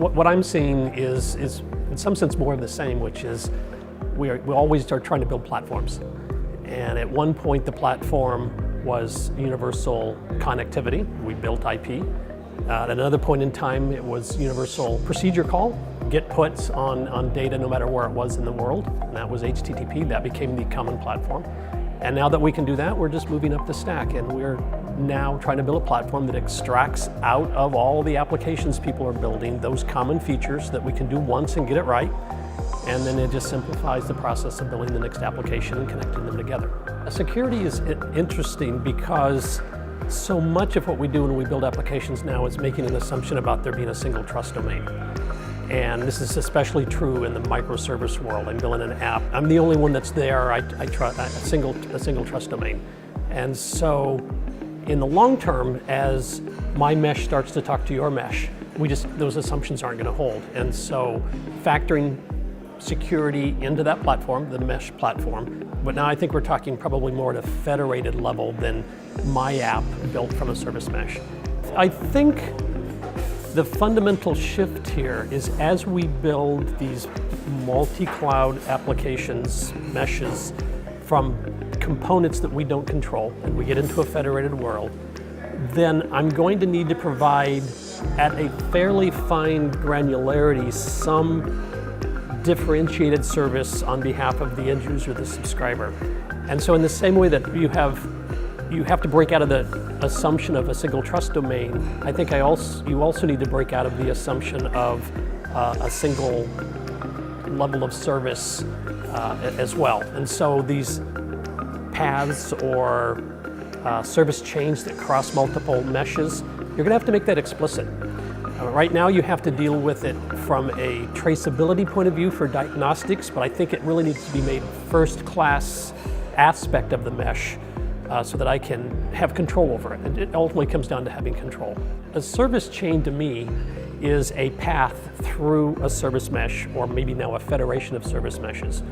what I'm seeing is in some sense more of the same, which is we always are trying to build platforms. And at one point the platform was universal connectivity. We built IP. At another point in time it was universal procedure call, get puts on data no matter where it was in the world. And that was HTTP, that became the common platform. And now that we can do that, we're just moving up the stack, and we're now trying to build a platform that extracts out of all the applications people are building those common features that we can do once and get it right, and then it just simplifies the process of building the next application and connecting them together. Security is interesting because so much of what we do when we build applications now is making an assumption about there being a single trust domain. And this is especially true in the microservice world. I'm building an app. I'm the only one that's there. I trust a single trust domain. And so in the long term, as my mesh starts to talk to your mesh, those assumptions aren't going to hold. And so factoring security into that platform, the mesh platform, but now I think we're talking probably more at a federated level than my app built from a service mesh. I think the fundamental shift here is as we build these multi-cloud applications, meshes, from components that we don't control, and we get into a federated world, then I'm going to need to provide at a fairly fine granularity some differentiated service on behalf of the end user, the subscriber. And so in the same way that you have to break out of the assumption of a single trust domain, I think you also need to break out of the assumption of a single level of service as well. And so these paths or service chains that cross multiple meshes, you're going to have to make that explicit. Right now you have to deal with it from a traceability point of view for diagnostics, but I think it really needs to be made first-class aspect of the mesh so that I can have control over it. And it ultimately comes down to having control. A service chain to me is a path through a service mesh, or maybe now a federation of service meshes,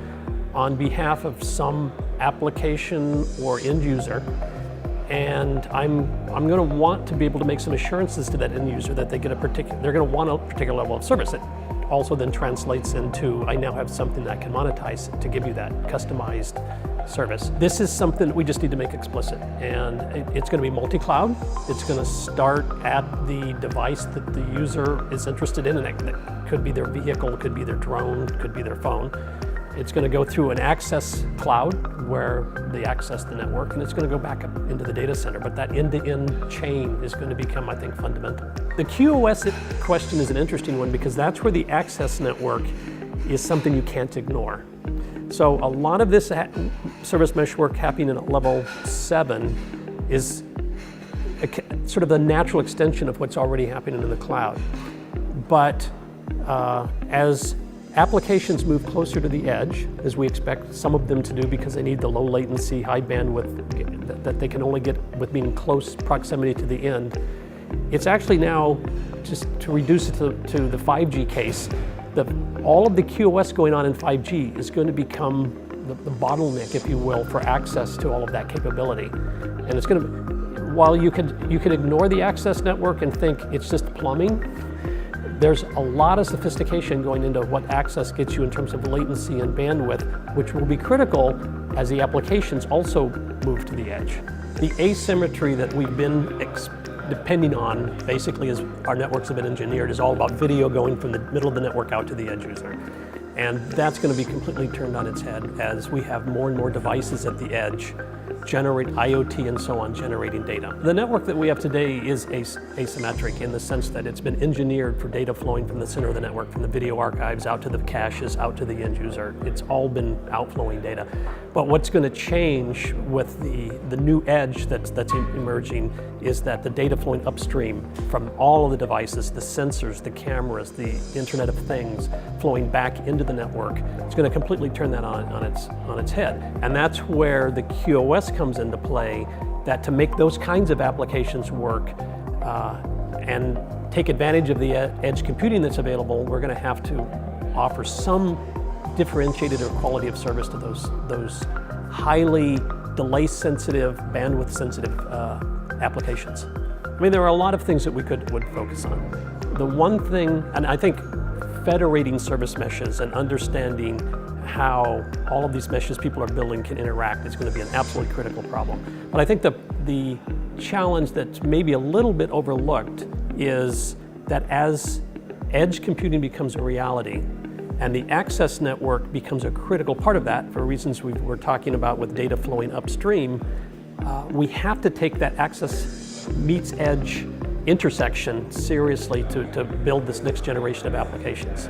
on behalf of some application or end user. And I'm going to want to be able to make some assurances to that end user that they're going to want a particular level of service. It also then translates into, I now have something that I can monetize to give you that customized service. This is something that we just need to make explicit, and it's going to be multi-cloud. It's going to start at the device that the user is interested in, and it could be their vehicle, it could be their drone, it could be their phone. It's going to go through an access cloud where they access the network, and it's going to go back up into the data center. But that end-to-end chain is going to become, I think, fundamental. The QoS question is an interesting one because that's where the access network is something you can't ignore. So a lot of this service mesh work happening at level 7 is sort of the natural extension of what's already happening in the cloud. But as applications move closer to the edge, as we expect some of them to do because they need the low latency, high bandwidth that they can only get with being close proximity to the end, it's actually now, just to reduce it to the 5G case, all of the QoS going on in 5G is going to become the bottleneck, if you will, for access to all of that capability. And it's going to, while you could ignore the access network and think it's just plumbing, there's a lot of sophistication going into what access gets you in terms of latency and bandwidth, which will be critical as the applications also move to the edge. The asymmetry that we've been depending on, basically as our networks have been engineered, is all about video going from the middle of the network out to the edge user. And that's going to be completely turned on its head as we have more and more devices at the edge generate IoT and so on, generating data. The network that we have today is asymmetric in the sense that it's been engineered for data flowing from the center of the network, from the video archives out to the caches, out to the end user. It's all been outflowing data. But what's going to change with the new edge that's emerging is that the data flowing upstream from all of the devices, the sensors, the cameras, the Internet of Things, flowing back into the network, it's going to completely turn that on its head. And that's where the QoS comes into play, that to make those kinds of applications work and take advantage of the edge computing that's available, we're going to have to offer some differentiated or quality of service to those highly delay-sensitive, bandwidth-sensitive applications. I mean, there are a lot of things that we would focus on. The one thing, and I think federating service meshes and understanding how all of these meshes people are building can interact is going to be an absolutely critical problem. But I think the challenge that's maybe a little bit overlooked is that as edge computing becomes a reality and the access network becomes a critical part of that for reasons we're talking about with data flowing upstream, we have to take that access meets edge intersection seriously to build this next generation of applications.